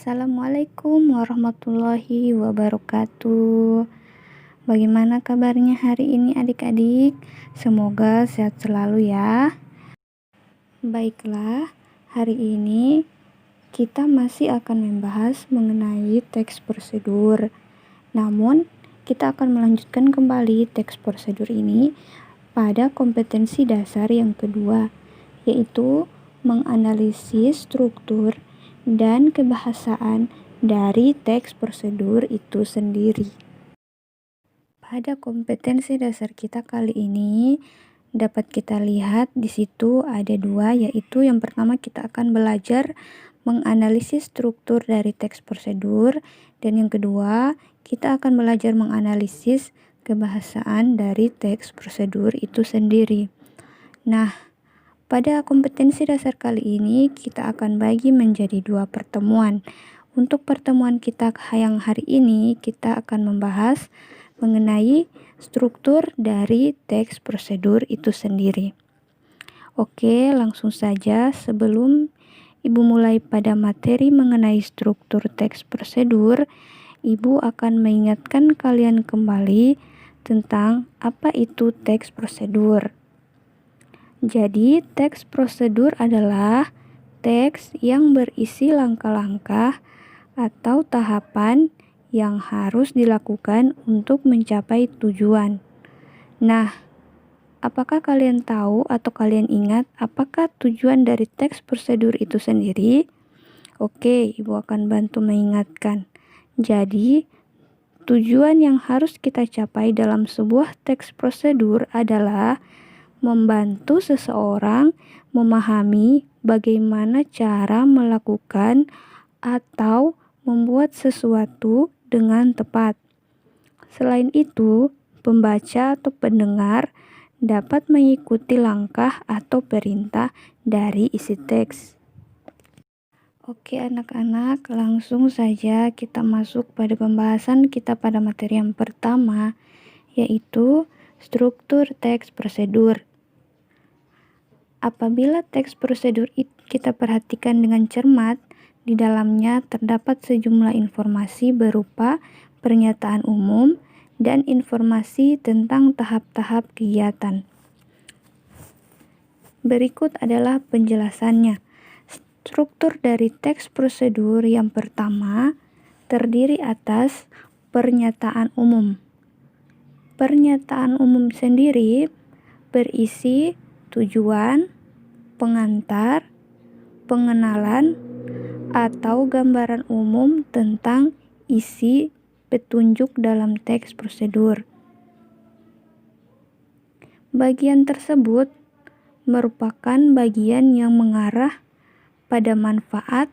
Assalamualaikum warahmatullahi wabarakatuh. Bagaimana kabarnya hari ini adik-adik? Semoga sehat selalu ya. Baiklah, hari ini kita masih akan membahas mengenai teks prosedur. Namun, kita akan melanjutkan kembali teks prosedur ini pada kompetensi dasar yang kedua, yaitu menganalisis struktur dan kebahasaan dari teks prosedur itu sendiri. Pada kompetensi dasar kita kali ini dapat kita lihat di situ ada dua, yaitu yang pertama kita akan belajar menganalisis struktur dari teks prosedur, dan yang kedua kita akan belajar menganalisis kebahasaan dari teks prosedur itu sendiri. Nah, pada kompetensi dasar kali ini kita akan bagi menjadi dua pertemuan. Untuk pertemuan kita yang hari ini kita akan membahas mengenai struktur dari teks prosedur itu sendiri. Oke, langsung saja sebelum Ibu mulai pada materi mengenai struktur teks prosedur, Ibu akan mengingatkan kalian kembali tentang apa itu teks prosedur. Jadi, teks prosedur adalah teks yang berisi langkah-langkah atau tahapan yang harus dilakukan untuk mencapai tujuan. Nah, apakah kalian tahu atau kalian ingat apakah tujuan dari teks prosedur itu sendiri? Oke, Ibu akan bantu mengingatkan. Jadi, tujuan yang harus kita capai dalam sebuah teks prosedur adalah membantu seseorang memahami bagaimana cara melakukan atau membuat sesuatu dengan tepat. Selain itu, pembaca atau pendengar dapat mengikuti langkah atau perintah dari isi teks. Oke anak-anak, langsung saja kita masuk pada pembahasan kita pada materi yang pertama, yaitu struktur teks prosedur. Apabila teks prosedur kita perhatikan dengan cermat, di dalamnya terdapat sejumlah informasi berupa pernyataan umum dan informasi tentang tahap-tahap kegiatan. Berikut adalah penjelasannya. Struktur dari teks prosedur yang pertama terdiri atas pernyataan umum. Pernyataan umum sendiri berisi tujuan, pengantar, pengenalan, atau gambaran umum tentang isi petunjuk dalam teks prosedur. Bagian tersebut merupakan bagian yang mengarah pada manfaat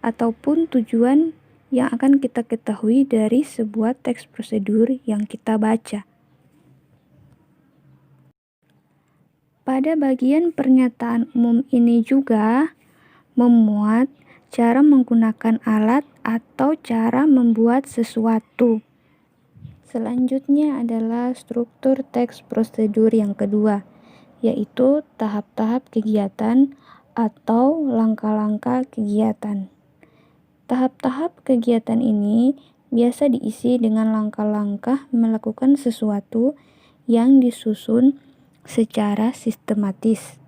ataupun tujuan yang akan kita ketahui dari sebuah teks prosedur yang kita baca. Pada bagian pernyataan umum ini juga memuat cara menggunakan alat atau cara membuat sesuatu. Selanjutnya adalah struktur teks prosedur yang kedua, yaitu tahap-tahap kegiatan atau langkah-langkah kegiatan. Tahap-tahap kegiatan ini biasa diisi dengan langkah-langkah melakukan sesuatu yang disusun secara sistematis.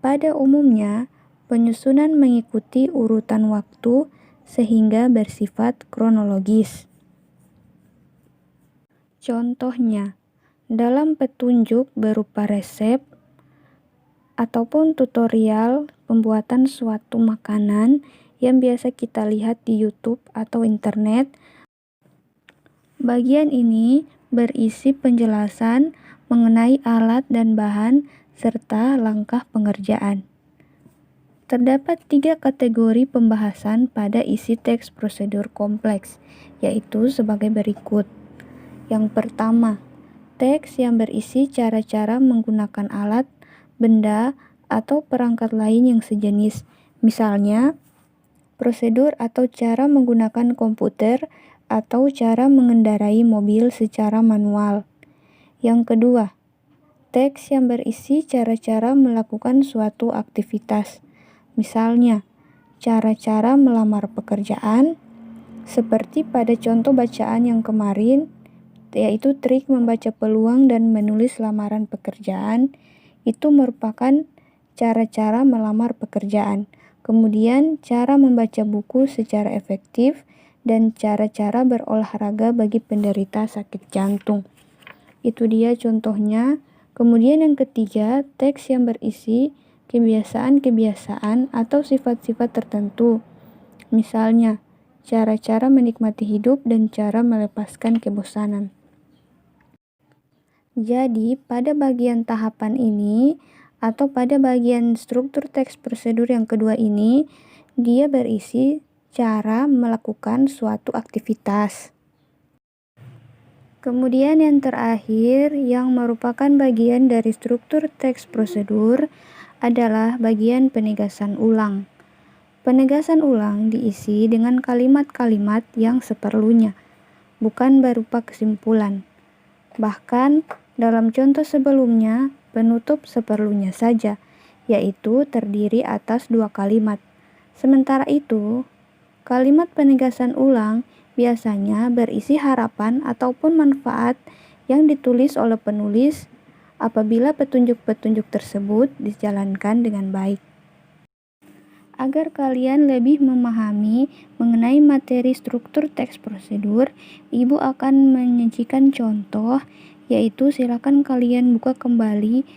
Pada umumnya, penyusunan mengikuti urutan waktu sehingga bersifat kronologis. Contohnya, dalam petunjuk berupa resep ataupun tutorial pembuatan suatu makanan yang biasa kita lihat di YouTube atau internet, bagian ini berisi penjelasan mengenai alat dan bahan serta langkah pengerjaan. Terdapat 3 kategori pembahasan pada isi teks prosedur kompleks, yaitu sebagai berikut. Yang pertama, teks yang berisi cara-cara menggunakan alat, benda, atau perangkat lain yang sejenis. Misalnya, prosedur atau cara menggunakan komputer atau cara mengendarai mobil secara manual. Yang kedua, teks yang berisi cara-cara melakukan suatu aktivitas. Misalnya, cara-cara melamar pekerjaan, seperti pada contoh bacaan yang kemarin, yaitu trik membaca peluang dan menulis lamaran pekerjaan, itu merupakan cara-cara melamar pekerjaan. Kemudian, cara membaca buku secara efektif dan cara-cara berolahraga bagi penderita sakit jantung. Itu dia contohnya. Kemudian yang ketiga, teks yang berisi kebiasaan-kebiasaan atau sifat-sifat tertentu. Misalnya, cara-cara menikmati hidup dan cara melepaskan kebosanan. Jadi, pada bagian tahapan ini atau pada bagian struktur teks prosedur yang kedua ini, dia berisi cara melakukan suatu aktivitas. Kemudian yang terakhir yang merupakan bagian dari struktur teks prosedur adalah bagian penegasan ulang. Penegasan ulang diisi dengan kalimat-kalimat yang seperlunya, bukan berupa kesimpulan. Bahkan dalam contoh sebelumnya, penutup seperlunya saja, yaitu terdiri atas 2 kalimat. Sementara itu, kalimat penegasan ulang biasanya berisi harapan ataupun manfaat yang ditulis oleh penulis apabila petunjuk-petunjuk tersebut dijalankan dengan baik. Agar kalian lebih memahami mengenai materi struktur teks prosedur, Ibu akan menyajikan contoh, yaitu silakan kalian buka kembali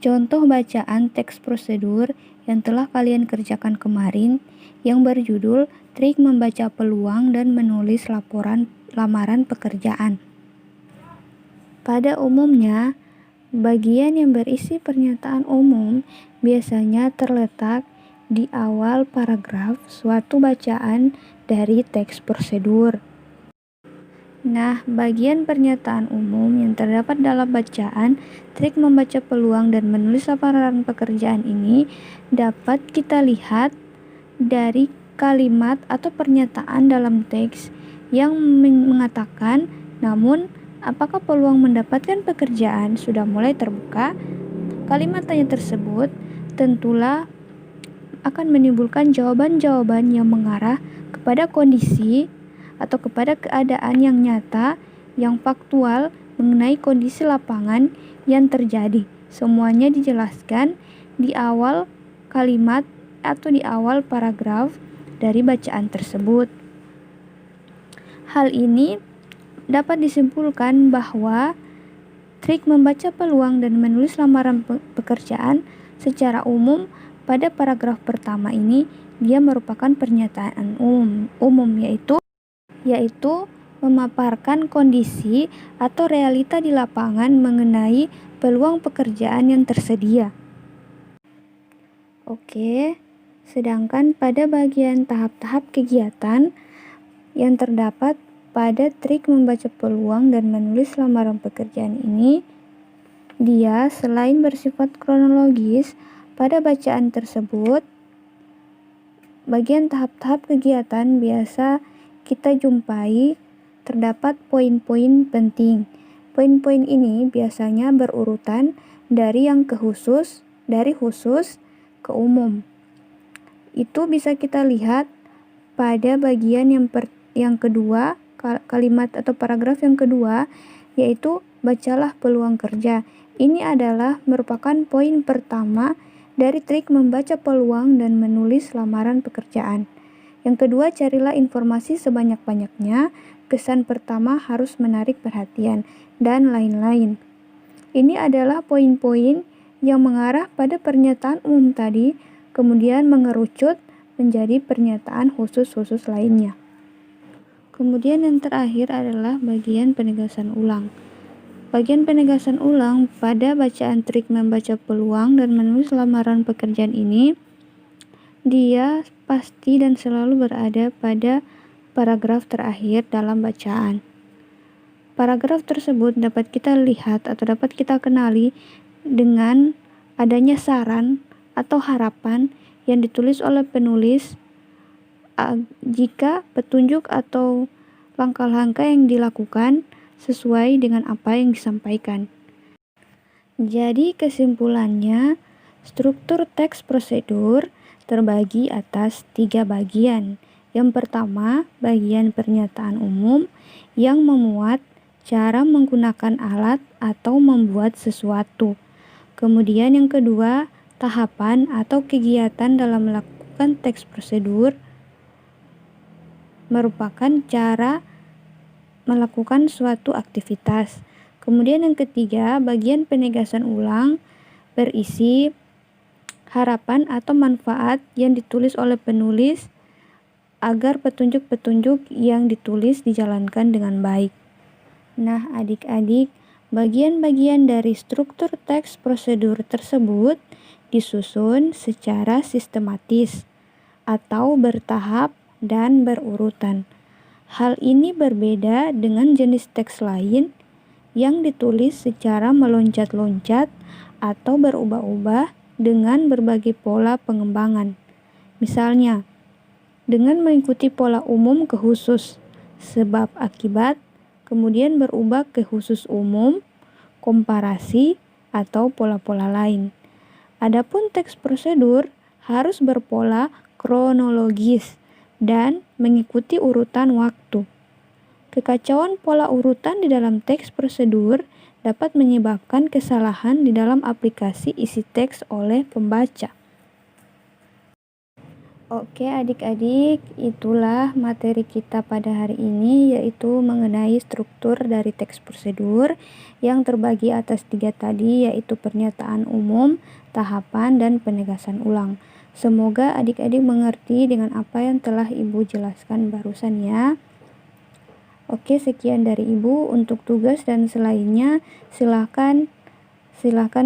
contoh bacaan teks prosedur yang telah kalian kerjakan kemarin yang berjudul Trik Membaca Peluang dan Menulis Lamaran Pekerjaan. Pada umumnya, bagian yang berisi pernyataan umum biasanya terletak di awal paragraf suatu bacaan dari teks prosedur. Nah, bagian pernyataan umum yang terdapat dalam bacaan Trik Membaca Peluang dan Menulis Lamaran Pekerjaan ini dapat kita lihat dari kalimat atau pernyataan dalam teks yang mengatakan, namun apakah peluang mendapatkan pekerjaan sudah mulai terbuka? Kalimat tanya tersebut tentulah akan menimbulkan jawaban-jawaban yang mengarah kepada kondisi atau kepada keadaan yang nyata, yang faktual mengenai kondisi lapangan yang terjadi. Semuanya dijelaskan di awal kalimat atau di awal paragraf dari bacaan tersebut. Hal ini dapat disimpulkan bahwa trik membaca peluang dan menulis lamaran pekerjaan secara umum pada paragraf pertama ini dia merupakan pernyataan umum yaitu memaparkan kondisi atau realita di lapangan mengenai peluang pekerjaan yang tersedia. Oke, sedangkan pada bagian tahap-tahap kegiatan yang terdapat pada trik membaca peluang dan menulis lamaran pekerjaan ini, dia selain bersifat kronologis pada bacaan tersebut, bagian tahap-tahap kegiatan biasa kita jumpai terdapat poin-poin penting. Poin-poin ini biasanya berurutan dari khusus ke umum. Itu bisa kita lihat pada bagian yang kedua, kalimat atau paragraf yang kedua, yaitu bacalah peluang kerja. Ini adalah merupakan poin pertama dari trik membaca peluang dan menulis lamaran pekerjaan. Yang kedua, carilah informasi sebanyak-banyaknya. Kesan pertama harus menarik perhatian, dan lain-lain. Ini adalah poin-poin yang mengarah pada pernyataan umum tadi, kemudian mengerucut menjadi pernyataan khusus-khusus lainnya. Kemudian yang terakhir adalah bagian penegasan ulang. Bagian penegasan ulang pada bacaan trik membaca peluang dan menulis lamaran pekerjaan ini, dia pasti dan selalu berada pada paragraf terakhir dalam bacaan. Paragraf tersebut dapat kita lihat atau dapat kita kenali dengan adanya saran atau harapan yang ditulis oleh penulis jika petunjuk atau langkah-langkah yang dilakukan sesuai dengan apa yang disampaikan. Jadi kesimpulannya, struktur teks prosedur terbagi atas 3 bagian. Yang pertama, bagian pernyataan umum yang memuat cara menggunakan alat atau membuat sesuatu. Kemudian yang kedua, tahapan atau kegiatan dalam melakukan teks prosedur merupakan cara melakukan suatu aktivitas. Kemudian yang ketiga, bagian penegasan ulang berisi harapan atau manfaat yang ditulis oleh penulis agar petunjuk-petunjuk yang ditulis dijalankan dengan baik. Nah, adik-adik, bagian-bagian dari struktur teks prosedur tersebut disusun secara sistematis atau bertahap dan berurutan. Hal ini berbeda dengan jenis teks lain yang ditulis secara meloncat-loncat atau berubah-ubah dengan berbagai pola pengembangan. Misalnya, dengan mengikuti pola umum ke khusus, sebab akibat, kemudian berubah ke khusus umum, komparasi, atau pola-pola lain. Adapun teks prosedur harus berpola kronologis dan mengikuti urutan waktu. Kekacauan pola urutan di dalam teks prosedur dapat menyebabkan kesalahan di dalam aplikasi isi teks oleh pembaca. Oke adik-adik, itulah materi kita pada hari ini, yaitu mengenai struktur dari teks prosedur yang terbagi atas 3 tadi, yaitu pernyataan umum, tahapan, dan penegasan ulang. Semoga adik-adik mengerti dengan apa yang telah Ibu jelaskan barusan ya. Oke, sekian dari Ibu. Untuk tugas dan selainnya silahkan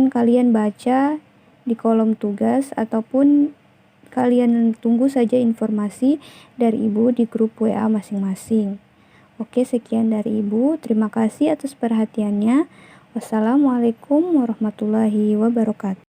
kalian baca di kolom tugas ataupun kalian tunggu saja informasi dari Ibu di grup WA masing-masing. Oke, sekian dari Ibu. Terima kasih atas perhatiannya. Wassalamualaikum warahmatullahi wabarakatuh.